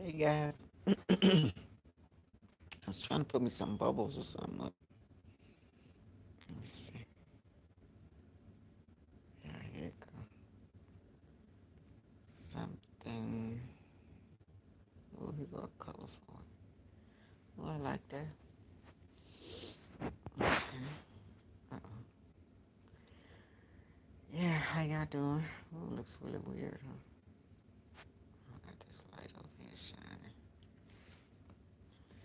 Hey guys. I was trying to put me some bubbles or something up. Let me see. Yeah, here it go. Something. Oh, here go a colorful one. Oh, I like that. Okay. Uh-oh. Yeah, how y'all doing? Oh, looks really weird, huh? I got this light over here shining. Let's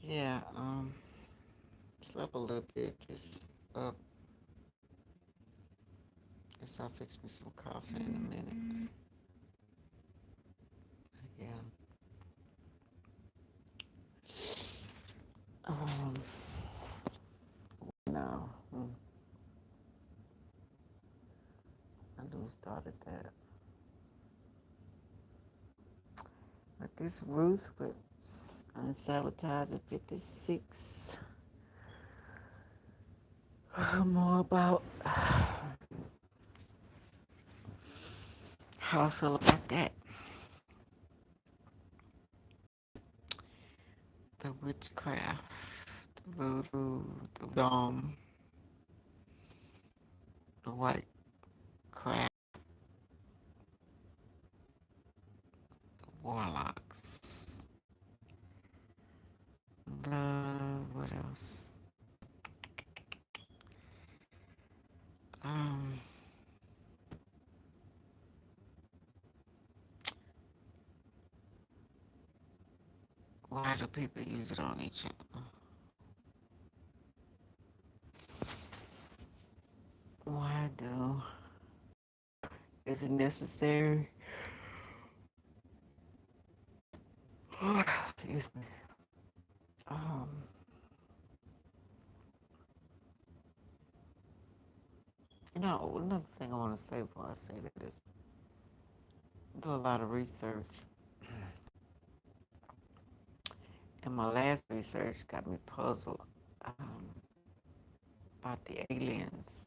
see. Yeah, slept a little bit. Just up. Guess I'll fix me some coffee in a minute. Yeah. Um, no. I lose started that. But this Ruth with Unsabotage at 56. More about how I feel about that. The witchcraft, the voodoo, the white craft, the warlocks, what else? Um, why do people use it on each other? Why do? Is it necessary? Excuse me. Um, another thing I want to say before I say that is do a lot of research. And my last research got me puzzled about the aliens.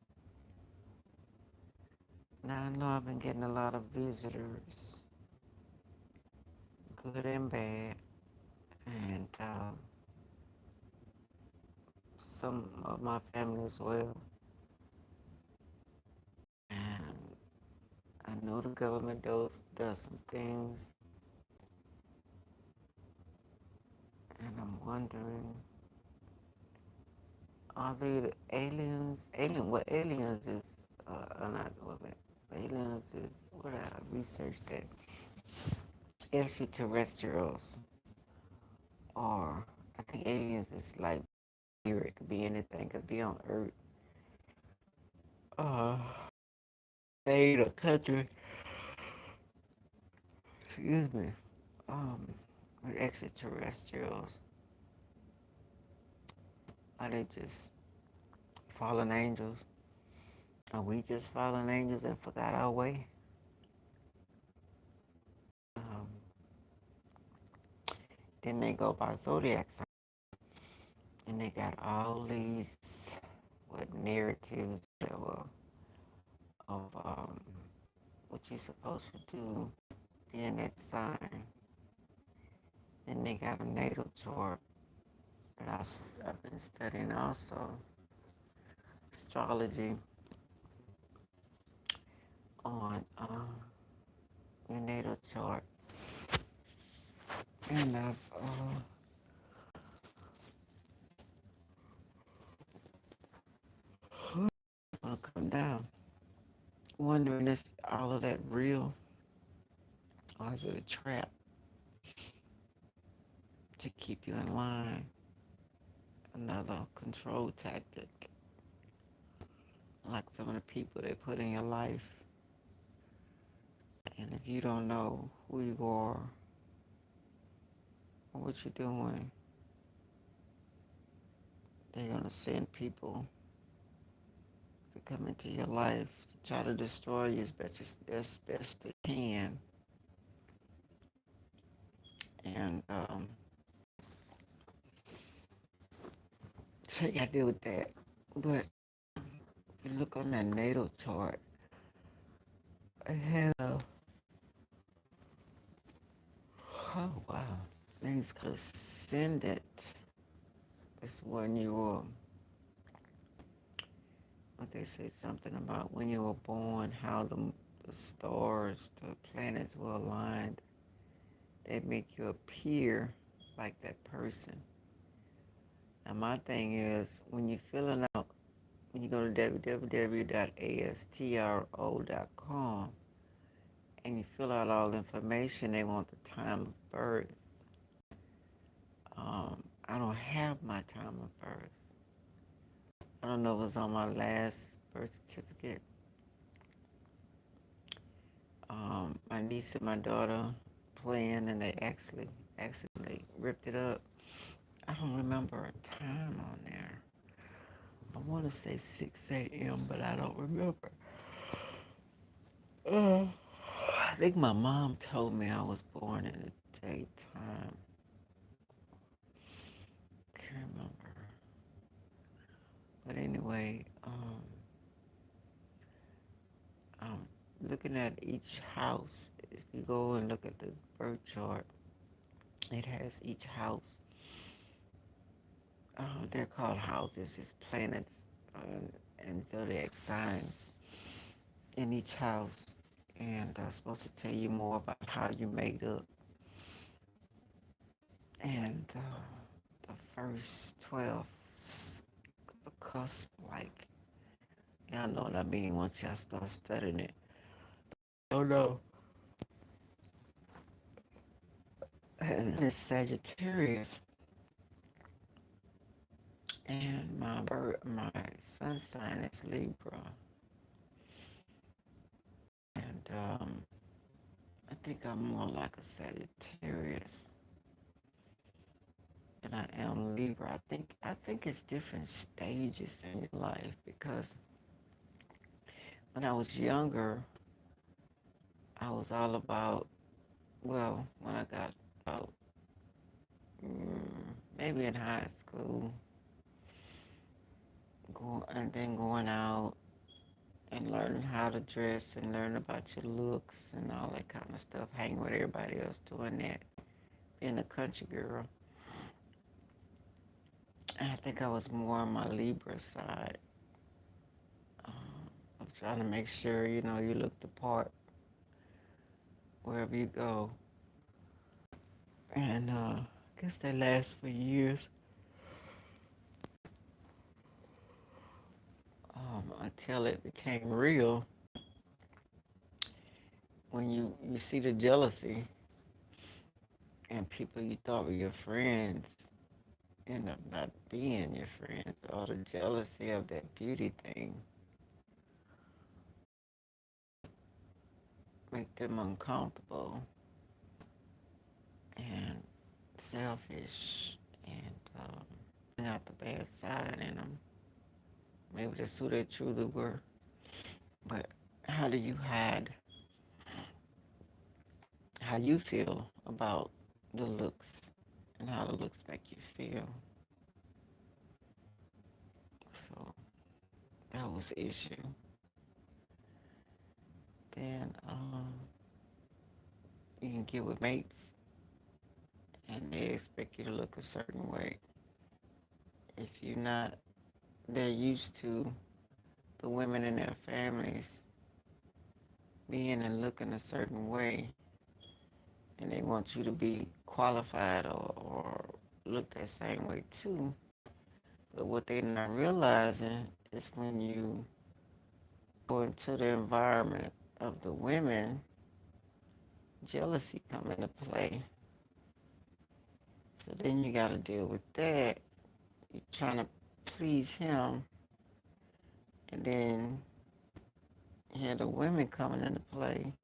Now I know I've been getting a lot of visitors, good and bad, and some of my family as well. And I know the government does some things, and I'm wondering, are they the aliens? What aliens is? Not what aliens is. What I researched that extraterrestrials are. I think aliens is like here. It could be anything. It could be on Earth. Uh, state or country. Excuse me. Um, with extraterrestrials, are they just fallen angels? Are we just fallen angels and forgot our way? Um, then they go by zodiac sign, and they got all these what narratives of what you're supposed to do in that sign. Then they got a natal chart that I've been studying also, astrology on your natal chart. And I'll come down, wondering is all of that real or is it a trap to keep you in line? Another control tactic, like some of the people they put in your life. And if you don't know who you are or what you're doing, they're gonna send people to come into your life to try to destroy you as best they can. And so you gotta deal with that. But if you look on that natal chart, I have It's called Ascendant. It's when you were, what they say, something about when you were born, how the stars, the planets were aligned. They make you appear like that person. Now, my thing is, when you're filling out, when you go to www.astro.com and you fill out all the information, they want the time of birth. I don't have my time of birth. I don't know if it was on my last birth certificate. My niece and my daughter playing, and they actually accidentally ripped it up. I don't remember a time on there. I want to say 6 a.m., but I don't remember. Uh, I think my mom told me I was born in the daytime. Can't remember. But anyway, I'm looking at each house. If you go and look at the birth chart, it has each house. They're called houses. It's planets and zodiac signs in each house. And I'm supposed to tell you more about how you made up. And the first 12 cusp, like, y'all know what I mean once y'all start studying it. Oh no. And it's Sagittarius. And my sun sign is Libra. And I think I'm more like a Sagittarius than I am Libra. I think it's different stages in your life, because when I was younger, I was all about, well, when I got about maybe in high school, going out and learning how to dress and learn about your looks and all that kind of stuff, hanging with everybody else doing that, being a country girl. And I think I was more on my Libra side, of trying to make sure, you look the part wherever you go. And I guess that lasts for years, until it became real. When you see the jealousy and people you thought were your friends end up not being your friends, or the jealousy of that beauty thing make them uncomfortable and selfish, and bring out the bad side in them. Maybe that's who they truly were. But how do you hide how you feel about the looks and how the looks make you feel? So that was the issue. Then you can get with mates and they expect you to look a certain way. If you're not, they're used to the women in their families being and looking a certain way, and they want you to be qualified or look that same way too. But what they're not realizing is when you go into the environment of the women, jealousy come into play. So then you got to deal with that. You're trying to please him, and then you have the women coming into play.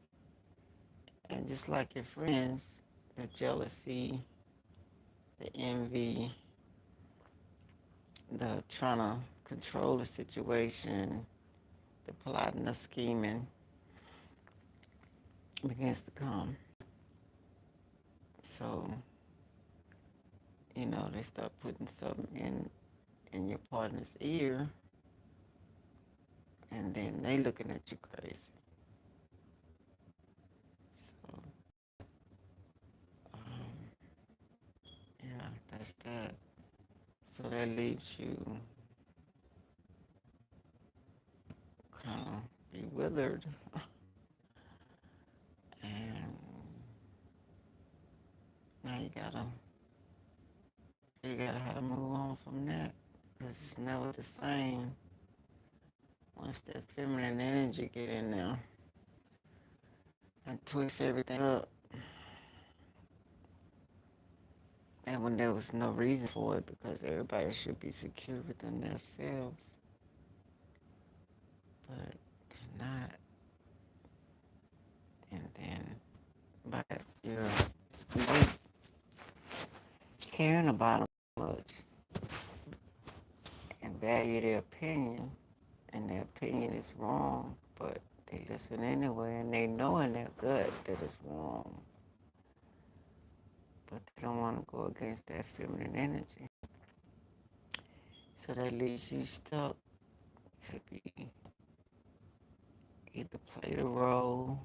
And just like your friends, the jealousy, the envy, the trying to control the situation, the plotting, the scheming begins to come. So, they start putting something in your partner's ear, and then they looking at you crazy. So, So that leaves you kind of bewildered. And now you gotta have to move on from that. Because it's never the same once that feminine energy get in there and twist everything up. And when there was no reason for it, because everybody should be secure within themselves, but they're not. And then, but you're caring about them much and value their opinion, and their opinion is wrong, but they listen anyway, and they know in their gut that it's wrong, but they don't want to go against that feminine energy. So that leaves you stuck to be either play the role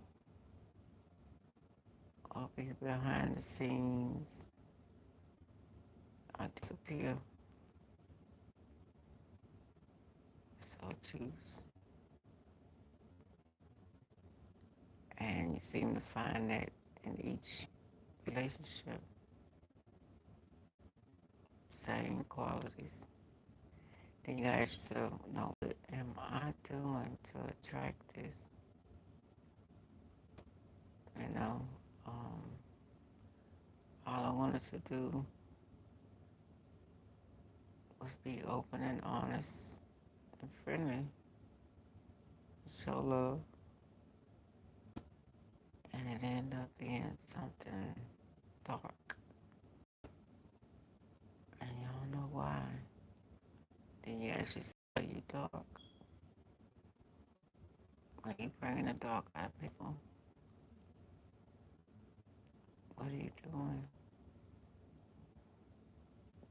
or be behind the scenes or disappear. So choose. And you seem to find that in each relationship, same qualities. Then you gotta ask yourself, no, what am I doing to attract this? You know, um, all I wanted to do was be open and honest and friendly, show love, and it ended up being something dark, and you don't know why. Then you ask yourself, are you dark? Are you bringing the dark out of people? What are you doing?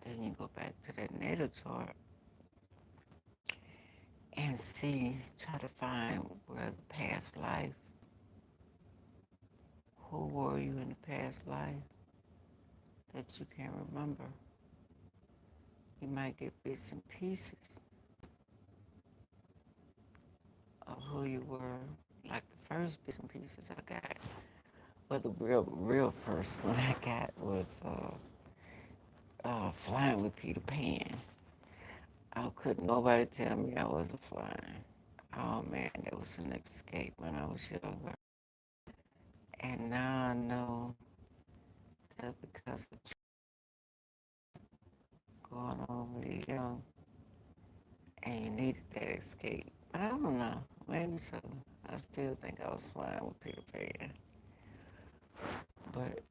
Then you go back to that natal chart and see, try to find where the past life, who were you in the past life that you can't remember. You might get bits and pieces of who you were, like the first bits and pieces I got. But the real first one I got was flying with Peter Pan. I couldn't nobody tell me I wasn't flying. Oh man, that was an escape when I was younger. And now I know that because of going on when you're young and you needed that escape. But I don't know, maybe so. I still think I was flying with Peter Pan. But,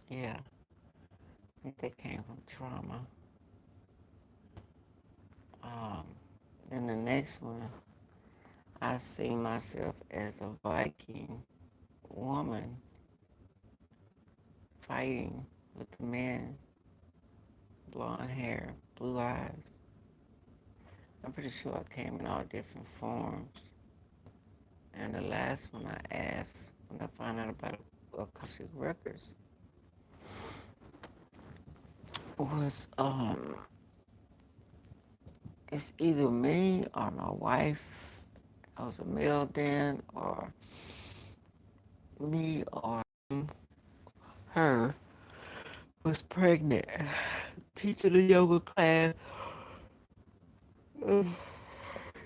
yeah, I think that came from trauma. Um, then the next one, I see myself as a Viking woman fighting with the men, blonde hair, blue eyes. I'm pretty sure I came in all different forms. And the last one I asked when I found out about Akashic Records was, it's either me or my wife. I was a male then, or me or her was pregnant, teaching a yoga class.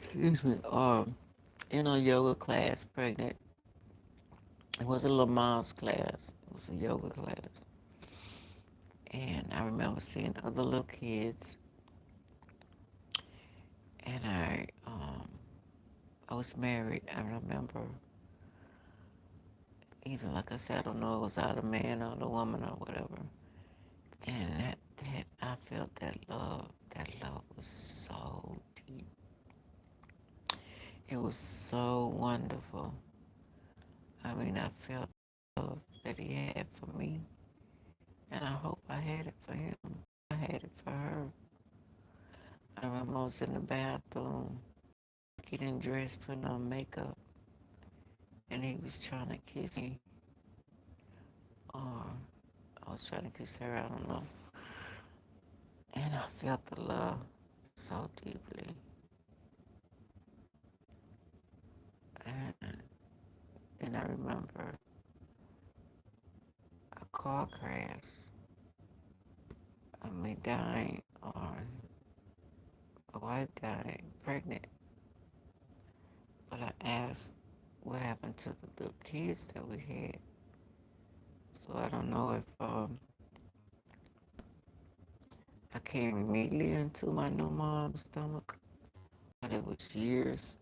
Excuse me. In a yoga class, pregnant. It was a Lamaze class. It was a yoga class, and I remember seeing other little kids, and I was married. I remember either, like I said, I don't know, it was either man or the woman or whatever. And that I felt that love. That love was so deep. It was so wonderful. I mean, I felt love that he had for me, and I hope I had it for him. I had it for her. I remember I was in the bathroom, getting dressed, putting on makeup, and he was trying to kiss me, or I was trying to kiss her. I don't know. And I felt the love so deeply. And then I remember a car crash, of me dying, or my wife dying, pregnant. But I asked what happened to the little kids that we had. So I don't know if I came immediately into my new mom's stomach, but it was years.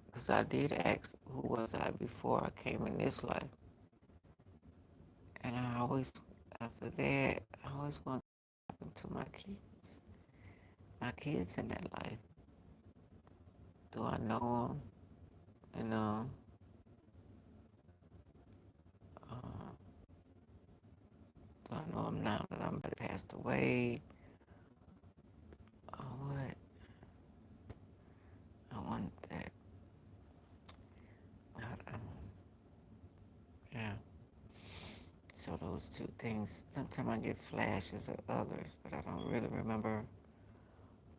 Because I did ask who was I before I came in this life. And I always, after that, I always want to happen to my kids in that life. Do I know them? Uh, do I know them now that I'm passed away? Or what? I want that. I, yeah. So those two things. Sometimes I get flashes of others, but I don't really remember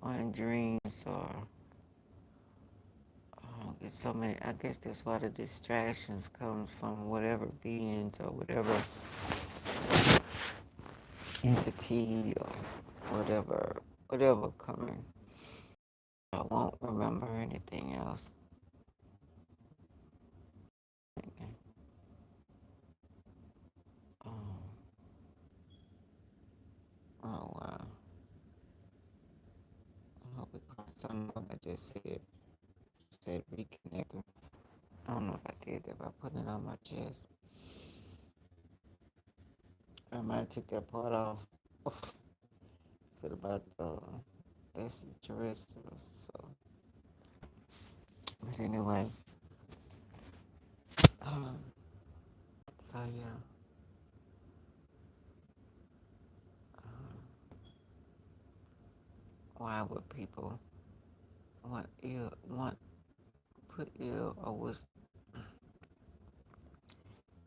one dreams or it's so many. I guess that's why the distractions come from whatever beings or whatever entity or whatever coming. I won't remember anything else. Oh, oh wow. I hope it caught some of what I just said reconnecting. I don't know if I did that by putting it on my chest. I might have took that part off. Said about extraterrestrials. But anyway, um, so yeah, why would people want put ill or wish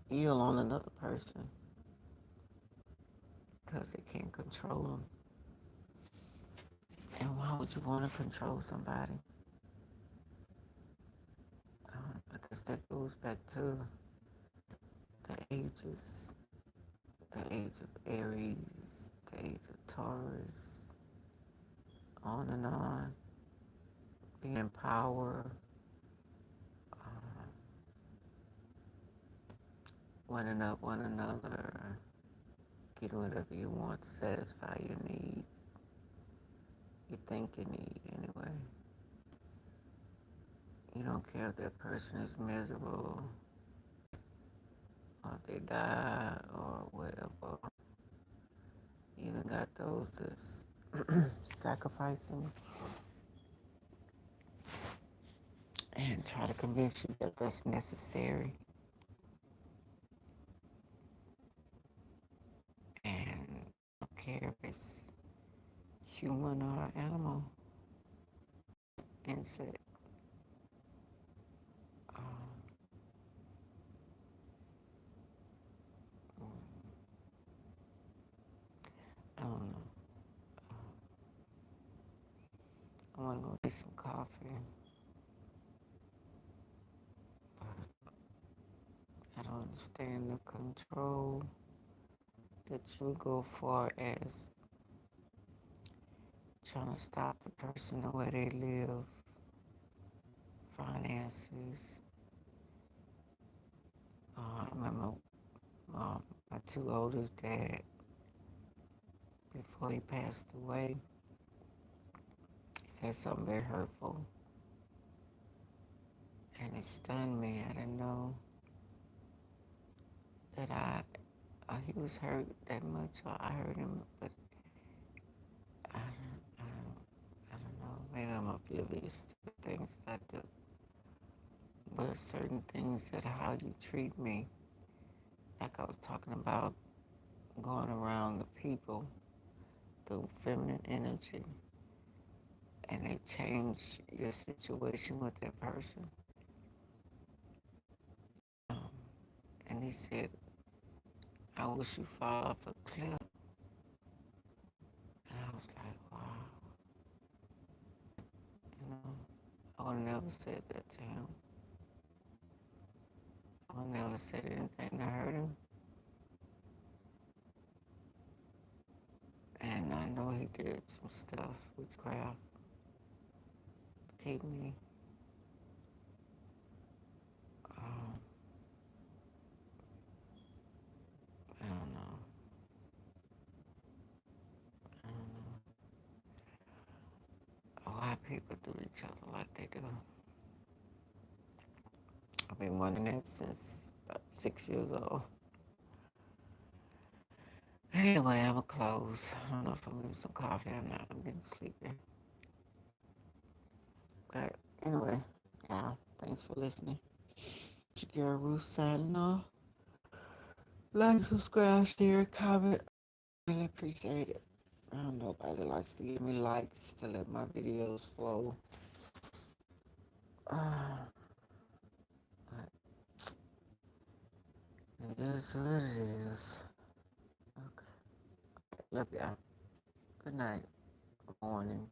ill on another person because they can't control them? And why would you want to control somebody? I guess that goes back to the ages, the age of Aries, the age of Taurus, on and on. Being power, winning up one another, getting whatever you want to satisfy your needs, you think you need anyway. You don't care if that person is miserable or if they die or whatever. You even got those that's sacrificing and try to convince you that that's necessary. And I don't care if it's human or animal, insect. Um, I don't know. I want to go get some coffee, but I don't understand the control that you go for as trying to stop the person the way they live, finances. I remember my two oldest dad, before he passed away, said something very hurtful, and it stunned me. I didn't know that he was hurt that much, or I hurt him, but I don't know. Maybe I'm oblivious to the things that I do, but certain things that how you treat me, like I was talking about, going around the people, the feminine energy, and they change your situation with that person. Um, and he said, I wish you fall off a cliff. And I was like, never said that to him. I never said anything to hurt him. And I know he did some stuff, witchcraft, to keep me. Um, I don't know. I don't know why people do each other like they do. I've been wondering that since about 6 years old. Anyway, I'm going to close. I don't know if I'm going to get some coffee or not. I'm getting sleepy. But anyway, yeah, thanks for listening. It's your girl Ruth signing off. Like, subscribe, share, comment. I really appreciate it. I don't know, nobody likes to give me likes to let my videos flow. But it is what it is. Okay. Love y'all. Good night. Good morning.